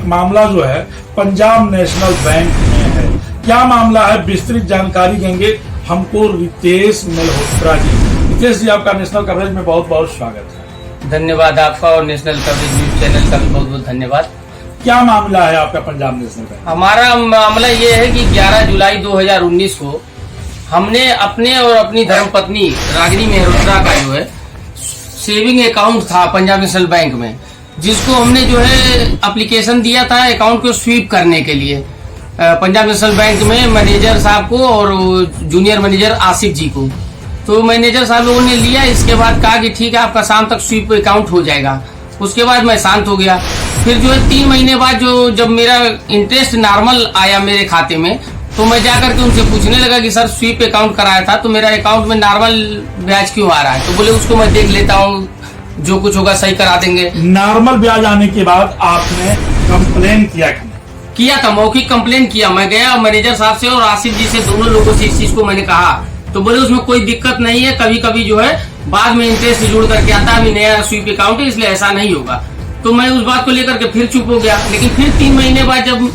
मामला जो है पंजाब नेशनल बैंक में है। क्या मामला है, विस्तृत जानकारी देंगे हमको रितेश मल्होत्रा जी। रितेश जी, आपका नेशनल कवरेज में बहुत बहुत स्वागत है। धन्यवाद आपका और नेशनल कवरेज न्यूज चैनल का भी बहुत बहुत धन्यवाद। क्या मामला है आपका पंजाब नेशनल बैंक? हमारा मामला ये है कि 11 जुलाई 2019 को हमने अपने और अपनी धर्मपत्नी रागिनी मल्होत्रा का जो है सेविंग अकाउंट था पंजाब नेशनल बैंक में, जिसको हमने जो है एप्लीकेशन दिया था अकाउंट को स्वीप करने के लिए पंजाब नेशनल बैंक में मैनेजर साहब को और जूनियर मैनेजर आसिफ जी को। तो मैनेजर साहब लोगों ने लिया, इसके बाद कहा कि ठीक है आपका शाम तक स्वीप अकाउंट हो जाएगा। उसके बाद मैं शांत हो गया। फिर जो है 3 महीने बाद जब मेरा इंटरेस्ट नॉर्मल आया मेरे खाते में, तो मैं जाकर के उनसे पूछने लगा कि सर स्वीप अकाउंट कराया था तो मेरा अकाउंट में नॉर्मल ब्याज क्यों आ रहा है? तो बोले उसको मैं देख लेता हूँ, जो कुछ होगा सही करा देंगे। नॉर्मल ब्याज आने के बाद आपने कंप्लेन किया था, मौखिक कंप्लेन किया। मैं गया मैनेजर साहब से और आसिफ जी से, दोनों लोगों से इस चीज को मैंने कहा। तो बोले उसमें कोई दिक्कत नहीं है, कभी कभी जो है बाद में इंटरेस्ट जुड़ करके आता है, अभी नया स्वीप अकाउंट है इसलिए ऐसा नहीं होगा। तो मैं उस बात को लेकर के फिर चुप हो गया। लेकिन फिर 3 महीने बाद जब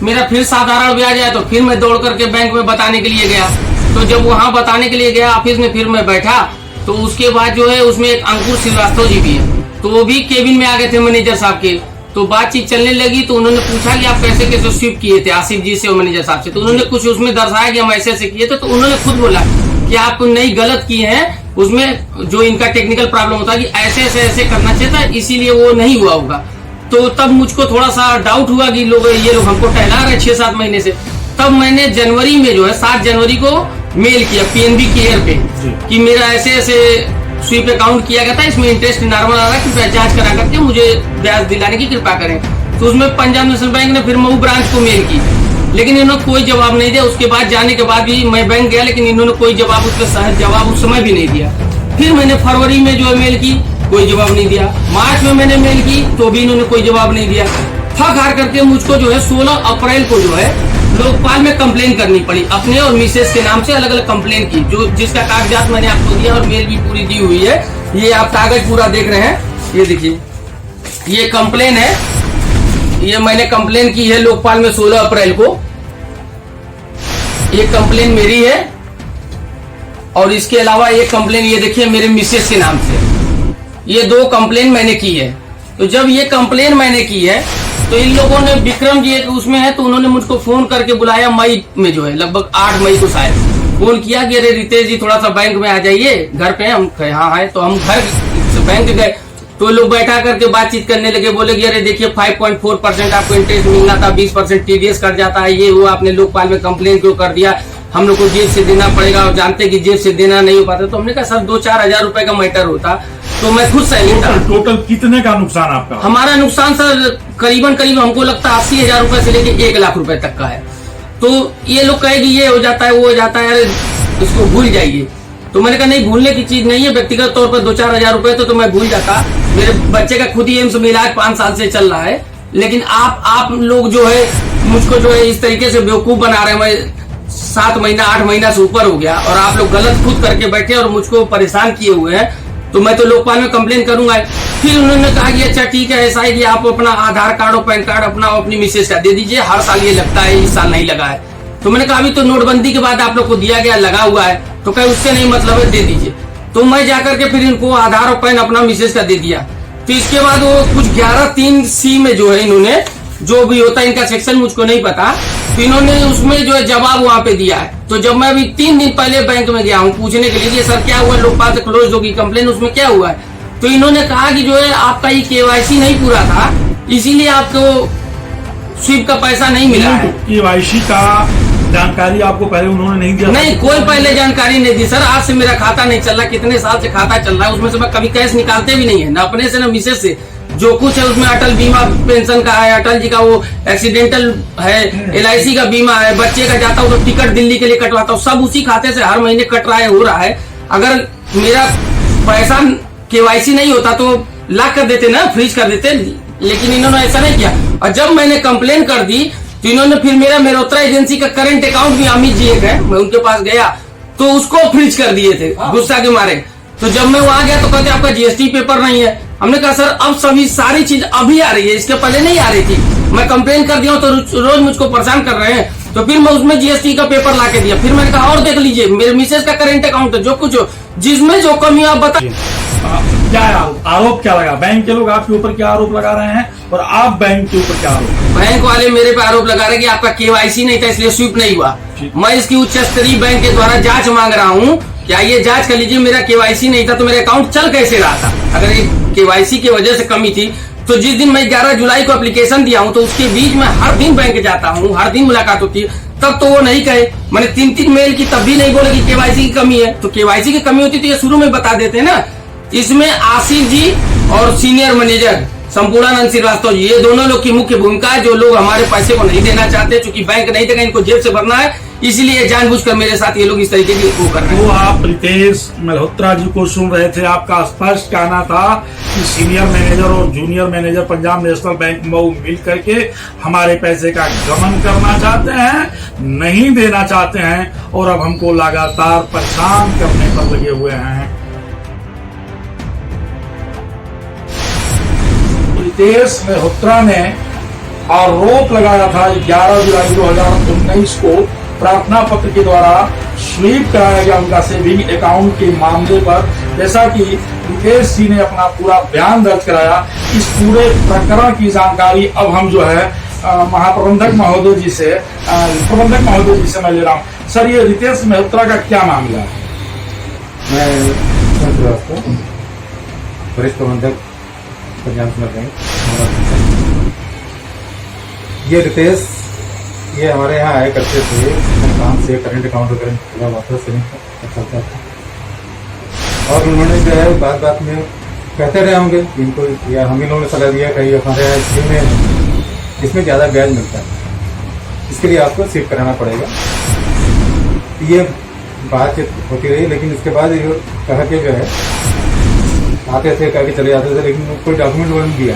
मेरा फिर साधारण ब्याज आया तो फिर मैं दौड़ करके बैंक में बताने के लिए गया। तो जब वहां बताने के लिए गया ऑफिस में, फिर मैं बैठा तो उसके बाद जो है उसमें एक अंकुर श्रीवास्तव जी भी है, तो वो भी केबिन में आ गए थे मैनेजर साहब के। तो बातचीत चलने लगी तो उन्होंने पूछा कि आप कैसे कैसे स्वीप किए थे आसिफ जी से और मैनेजर साहब से। तो उन्होंने कुछ उसमें दर्शाया कि हम ऐसे ऐसे किए थे। तो उन्होंने खुद बोला कि आप नहीं गलत किए हैं, उसमें जो इनका टेक्निकल प्रॉब्लम होता है कि ऐसे ऐसे ऐसे करना चाहिए था, इसीलिए वो नहीं हुआ होगा। तो तब मुझको थोड़ा सा डाउट हुआ कि ये लोग हमको टहला रहे 6-7 महीने से। तब मैंने जनवरी में जो है 7 जनवरी को मेल किया पीएनबी केयर पे कि मेरा ऐसे ऐसे स्वीप अकाउंट किया गया था, इसमें इंटरेस्ट नॉर्मल आ रहा है, कृपया जांच करा करके मुझे ब्याज दिलाने की कृपा करें। तो उसमें पंजाब नेशनल बैंक ने फिर मऊ ब्रांच को मेल की, लेकिन इन्होंने कोई जवाब नहीं दिया। उसके बाद जाने के बाद भी मैं बैंक गया, लेकिन इन्होंने कोई जवाब उसका सहज जवाब उस समय भी नहीं दिया। फिर मैंने फरवरी में जो है मेल की, कोई जवाब नहीं दिया। मार्च में मैंने मेल की तो भी इन्होंने कोई जवाब नहीं दिया। थक हार करके मुझको जो है 16 अप्रैल को जो है लोकपाल में कंप्लेन करनी पड़ी, अपने और मिसेस के नाम से अलग अलग कंप्लेन की, जो जिसका कागजात मैंने आपको दिया और मेल भी पूरी दी हुई है। ये आप कागज पूरा देख रहे हैं, ये देखिए, ये कंप्लेन है, ये मैंने कंप्लेन की है लोकपाल में 16 अप्रैल को। ये कंप्लेन मेरी है और इसके अलावा एक कंप्लेन ये देखिए मेरे मिसेस के नाम से। ये 2 कंप्लेन मैंने की है। तो जब ये कंप्लेन मैंने की है तो इन लोगों ने, विक्रम जी उसमें है, तो उन्होंने मुझको फोन करके बुलाया मई में, जो है लगभग 8 मई को शायद फोन किया कि अरे रितेश जी थोड़ा सा बैंक में आ जाइए, घर पे हम हाँ है। तो हम घर बैंक गए तो लोग बैठा करके बातचीत करने लगे। बोले कि अरे देखिए 5.4% आपको इंटरेस्ट मिलना था, 20% टीडीएस कट जाता है, ये वो आपने लोकपाल में कंप्लेन क्यों कर दिया, हम लोग को जेब से देना पड़ेगा और जानते कि जेब से देना नहीं हो पाता। तो हमने कहा सर 2-4 हजार रुपए का मैटर होता तो मैं खुद साइलेंट था। टोटल कितने का नुकसान आपका? हमारा नुकसान सर करीबन हमको लगता है 80,000 रुपए से लेके 1 लाख रुपए तक का है। तो ये लोग कहे कि ये हो जाता है वो हो जाता है, अरे इसको भूल जाइए। तो मैंने कहा नहीं, भूलने की चीज नहीं है, व्यक्तिगत तौर पर 2-4 हजार रुपए तो मैं भूल जाता। मेरे बच्चे का खुद ही एम्स में इलाज 5 साल से चल रहा है, लेकिन आप लोग जो है मुझको जो है इस तरीके से बेवकूफ बना रहे हैं। मैं 7 महीना 8 महीना से ऊपर हो गया और आप लोग गलत खुद करके बैठे और मुझको परेशान किए हुए हैं। तो मैं तो लोकपाल में कंप्लेन करूंगा। फिर उन्होंने कहा कि अच्छा ठीक है, ऐसा है कि आप अपना आधार कार्ड और पैन कार्ड अपना अपनी मिसेस का दे दीजिए, हर साल ये लगता है, इस साल नहीं लगा है। तो मैंने कहा अभी तो नोटबंदी के बाद आप लोग को दिया गया, लगा हुआ है, तो कहे उससे नहीं मतलब है, दे दीजिए। तो मैं जाकर के फिर इनको आधार और पैन अपना मिसेस का दे दिया। तो इसके बाद वो कुछ 11(3)C में जो है इन्होंने, जो भी होता है इनका सेक्शन मुझको नहीं पता, तो इन्होंने उसमें जो है जवाब वहां पे दिया है। तो जब मैं अभी 3 दिन पहले बैंक में गया हूँ पूछने के लिए कि सर क्या हुआ, लोकपाल से क्लोज होगी कंप्लेन, उसमें क्या हुआ है, तो इन्होंने कहा कि जो है आपका ये KYC नहीं पूरा था, इसीलिए आपको स्वीप का पैसा नहीं मिला है। KYC का जानकारी आपको पहले उन्होंने नहीं दिया? नहीं, कोई पहले जानकारी नहीं दी सर। आज से मेरा खाता नहीं चल रहा, कितने साल से खाता चल रहा है, उसमें से मैं कभी कैश निकालते भी नहीं है, ना अपने से ना मिसेस से। जो कुछ है उसमें अटल बीमा पेंशन का है, अटल जी का वो एक्सीडेंटल है, LIC का बीमा है, बच्चे का जाता हूँ तो टिकट दिल्ली के लिए कटवाता हूँ, सब उसी खाते से हर महीने कट रहा है, हो रहा है। अगर मेरा पैसा KYC नहीं होता तो लॉक कर देते ना, फ्रीज कर देते, लेकिन इन्होंने ऐसा नहीं किया। और जब मैंने कंप्लेन कर दी तो इन्होंने फिर मेरा मल्होत्रा एजेंसी का करंट अकाउंट भी अमित जी एक है, मैं उनके पास गया तो उसको फ्रीज कर दिए थे गुस्सा के मारे। तो जब मैं वहां गया तो कहते आपका GST पेपर नहीं है। हमने कहा सर अब सभी सारी चीज अभी आ रही है, इसके पहले नहीं आ रही थी। मैं कंप्लेन कर दिया हूँ तो रोज मुझको परेशान कर रहे हैं। तो फिर मैं उसमें जीएसटी का पेपर ला के दिया। फिर मैंने कहा और देख लीजिए, मेरे मिसेज का करेंट अकाउंट है, जो कुछ हो, जिसमें जो कमी आप बता। क्या आरोप क्या लगा? बैंक के लोग आपके ऊपर क्या आरोप लगा रहे हैं और आप बैंक के ऊपर क्या आरोप? बैंक वाले मेरे पे आरोप लगा रहे हैं कि आपका केवाईसी नहीं था इसलिए स्वीप नहीं हुआ। मैं इसकी उच्च स्तरीय बैंक के द्वारा जांच मांग रहा हूँ। क्या ये जांच कर लीजिए, मेरा केवाईसी नहीं था तो मेरा अकाउंट चल कैसे रहा था? अगर ये केवाईसी की वजह से कमी थी तो जिस दिन मैं 11 जुलाई को एप्लीकेशन दिया हूँ तो उसके बीच में हर दिन बैंक जाता हूँ, हर दिन मुलाकात होती है, तब तो वो नहीं कहे। मैंने 3-3 मेल की तब भी नहीं बोले कि केवाईसी की कमी है। तो केवाईसी की कमी होती तो ये शुरू में बता देते ना। इसमें आसिफ जी और सीनियर मैनेजर संपूर्णानंद श्रीवास्तव जी, ये दोनों लोग की मुख्य भूमिका है। जो लोग हमारे पैसे को नहीं देना चाहते, चूंकि बैंक नहीं देगा, इनको जेब से भरना है, इसलिए जानबूझकर मेरे साथ ये लोग इस तरीके की वो कर रहे हैं। वो आप रितेश मल्होत्रा जी को सुन रहे थे। आपका स्पष्ट कहना था कि सीनियर मैनेजर और जूनियर मैनेजर पंजाब नेशनल बैंक मऊ मिल करके हमारे पैसे का गमन करना चाहते हैं, नहीं देना चाहते हैं और अब हमको लगातार परेशान करने पर लगे हुए हैं। रितेश मल्होत्रा ने आरोप लगाया था 11 जुलाई 2019 को प्रार्थना पत्र के द्वारा स्वीप कराया गया उनका सेविंग अकाउंट के मामले पर। जैसा कि रितेश जी ने अपना पूरा बयान दर्ज कराया, इस पूरे प्रकरण की जानकारी अब हम जो है महाप्रबंधक महोदय जी से मैं ले रहा हूँ। सर, ये रितेश मल्होत्रा का क्या मामला है? मैं वरिष्ठ प्रबंधक पंजाब नेशनल बैंक। ये रितेश ये हमारे यहाँ आया करते थे, काम से करेंट अकाउंट वगैरह खुला हुआ था, सेविंग चलता था। और उन्होंने जो है बात बात में कहते रहे होंगे इनको, या हम ही लोगों ने सलाह दिया कहीं हमारे यहाँ स्कीम में इसमें ज़्यादा ब्याज मिलता है, इसके लिए आपको स्वीप कराना पड़ेगा। ये बातचीत होती रही, लेकिन इसके बाद ये कहा कि जो है आते थे, कह के चले जाते थे, लेकिन कोई डॉक्यूमेंट वगैरह नहीं दिया।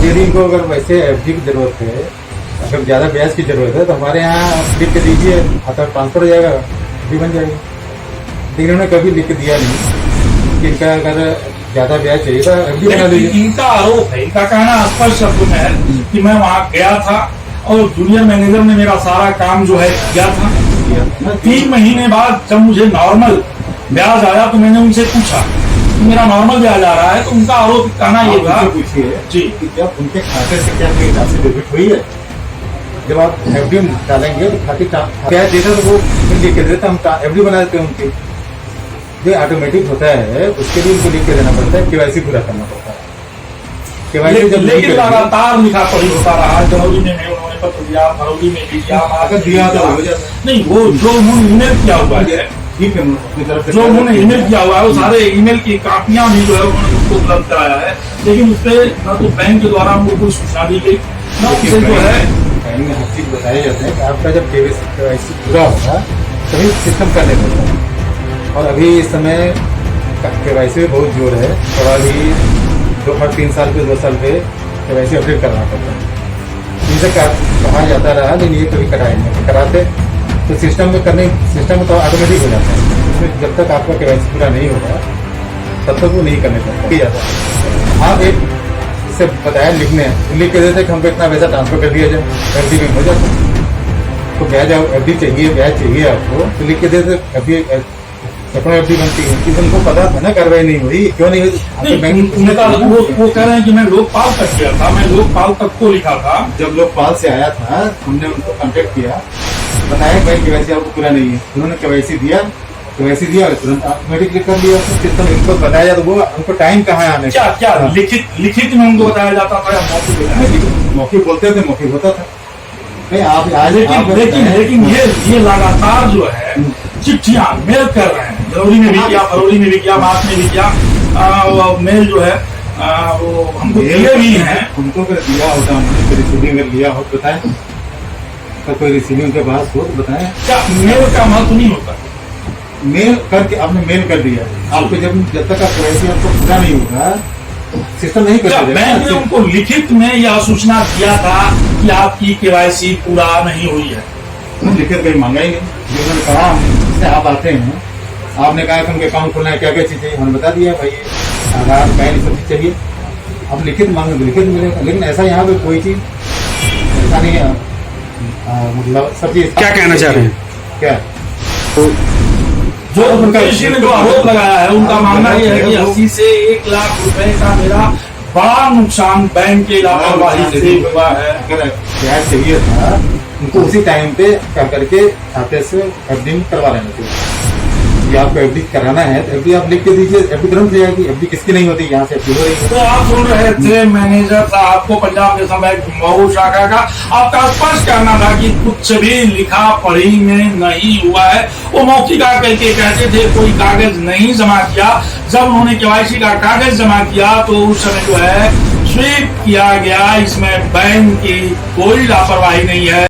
यदि इनको अगर वैसे एफडी की जरूरत है, अगर ज़्यादा ब्याज की जरूरत है तो हमारे यहाँ लिख के दीजिए, खाता ट्रांसफर हो जाएगा, एफडी बन जाएगी। लेकिन उन्होंने कभी लिख के दिया नहीं कि इनका अगर ज़्यादा ब्याज चाहिए तो एफडी बना लीजिए। इनका आरोप है, इनका कहना स्पष्ट शब्द में है कि मैं वहाँ गया था और जूनियर मैनेजर ने मेरा सारा काम जो है किया था। 3 महीने बाद जब मुझे नॉर्मल ब्याज आया तो मैंने उनसे पूछा कि मेरा नॉर्मल ब्याज आ रहा है, तो उनका आरोप कहना ये था। पूछिए जी, कि जब उनके खाते से क्या कोई राशि डेबिट हुई है, जब आप एफडी डालेंगे तो खाते ब्याज देता तो वो लिख के देता, हम एफडी बना देते हैं उनकी। जो ऑटोमेटिक होता है उसके लिए उनको लिख के देना पड़ता है, केवाईसी पूरा करना पड़ता है। केवाईसी जब लेकिन लगातार लिखा पढ़ी होता रहा। जनवरी में उन्होंने पत्र दिया, फरवरी में भी दिया, अगर दिया तो हो जाता है। नहीं, वो जो उन्होंने ईमेल किया हुआ है, ठीक है, अपनी तरफ से जो उन्होंने ईमेल किया हुआ है, वो सारे ईमेल की कापियां भी जो है उन्होंने उसको उपलब्ध कराया है, लेकिन उस पर न तो बैंक के द्वारा उनको कोई सूचना दी गई, न उससे जो है बैंक में हर चीज बताया जाता है कि आपका जब केवाईसी पूरा होगा तभी सिस्टम करने पड़ता है। और अभी इस समय केवाईसी में बहुत जोर है, और अभी 3 साल पे 2 साल पे केवाईसी अपडेट करना पड़ता है। इनसे कहा जाता रहा, लेकिन ये कभी कराए नहीं, कराते तो सिस्टम में तो ऑटोमेटिक हो जाता है। उसमें जब तक आपका केवाईसी पूरा नहीं होगा तब तक वो नहीं करने जाता। आप एक से बताया लिख के देते कि हमको इतना पैसा ट्रांसफर कर दिया जाए, एफडी में हो जाता। तो ब्याज एफडी चाहिए, ब्याज चाहिए आपको तो लिख के देते, एफडी बनती है। कि उनको पता था ना कार्रवाई नहीं हुई, क्यों नहीं हुई? वो कह रहे हैं कि मैं लोकपाल तक गया था, मैं लोकपाल तक को लिखा था। जब लोकपाल से आया था हमने उनको कांटेक्ट किया, बताया भाई केवाईसी आपको पूरा नहीं है। उन्होंने केवाईसी दिया और तुरंत ऑटोमेटिकली कर लिया सिस्टम। इनको बताया तो वो उनको टाइम कहाँ है आने का? क्या लिखित में उनको बताया जाता था या मौखिक बोलते थे, मौखिक होता था। नहीं आप आज लेकिन ये लगातार जो है चिट्ठियां मेल कर रहे हैं। जनवरी में भी किया, फरवरी में भी किया, मार्च में भी किया। मेल जो है वो हमको दिए भी हैं। उनको अगर दिया होता, उन्होंने रिसीविंग अगर लिया हो तो बताएं, तो कोई रिसीविंग के बाद हो तो बताएं। क्या मेल का महत्व नहीं होता? मेल करके आपने मेल कर दिया, आपको जब तक केवाईसी आपको पूरा नहीं होगा सिस्टम नहीं कर सकते। बैंक ने उनको लिखित में यह सूचना दिया था कि आपकी केवाईसी पूरा नहीं हुई है। लिखित कहीं मांगा ही नहीं। जिन्होंने कहा आप आते हैं, आपने कहा कि उनके अकाउंट खोलना है, क्या क्या चीज चाहिए, हमने बता दिया भाई आधार पैन सब चीज चाहिए। अब लिखित मांगे लिखित मिलेगा, लेकिन ऐसा यहाँ पे कोई चीज ऐसा नहीं है। मतलब सब चीज क्या कहना चाह रहे हैं? क्या जो किसी ने जो आरोप लगाया है उनका मानना यह है कि 80 से 1 लाख रुपए का मेरा बड़ा नुकसान बैंक के लापरवाही से हुआ है। अगर कैश चाहिए था उनको उसी टाइम पे क्या करके खाते से एफडी करवा लेना चाहिए। कि आपको एफडी कराना है तो एफडी आप लिख के दीजिए, एफडी तुरंत ले जाएगी। एफडी किसकी नहीं होती, यहाँ से एफडी हो रही है। तो आप सुन रहे थे मैनेजर साहब को पंजाब नेशनल बैंक मऊ शाखा का। आपका स्पष्ट करना था कि कुछ भी लिखा पढ़ी में नहीं हुआ है। वो मौखिका करके कहते थे कोई कागज नहीं जमा किया। जब उन्होंने केवाईसी का कागज जमा किया तो उस समय जो है स्वीप किया गया। इसमें बैंक की कोई लापरवाही नहीं है।